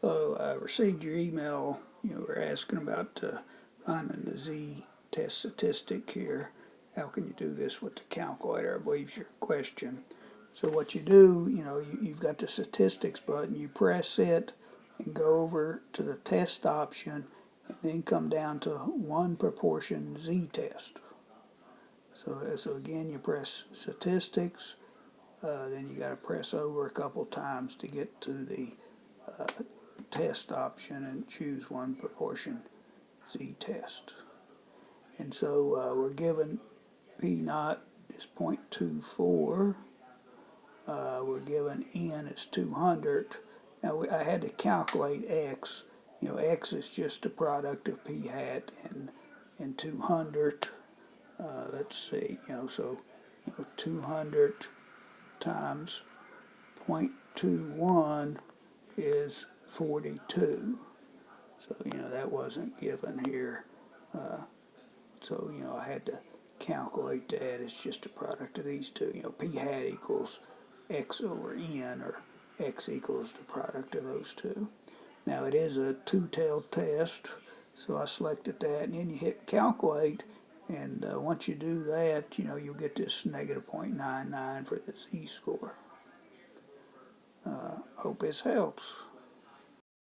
So I received your email. We're asking about finding the z-test statistic here. How can you do this with the calculator? I believe is your question. So what you do, you've got the statistics button. You press it and go over to the test option, and then come down to 1 proportion z-test. So again, you press statistics. Then you got to press over a couple times to get to the test option and choose 1 proportion z-test. And so we're given p naught is 0.24. We're given n is 200. Now I had to calculate x. X is just the product of p hat and 200. Let's see. So 200 times 0.21 is 42. So, that wasn't given here. So, I had to calculate that. It's just a product of these two. P hat equals x over n, or x equals the product of those two. Now, it is a two-tailed test, so I selected that, and then you hit calculate, and once you do that, you'll get this negative 0.99 for the z-score. Hope this helps.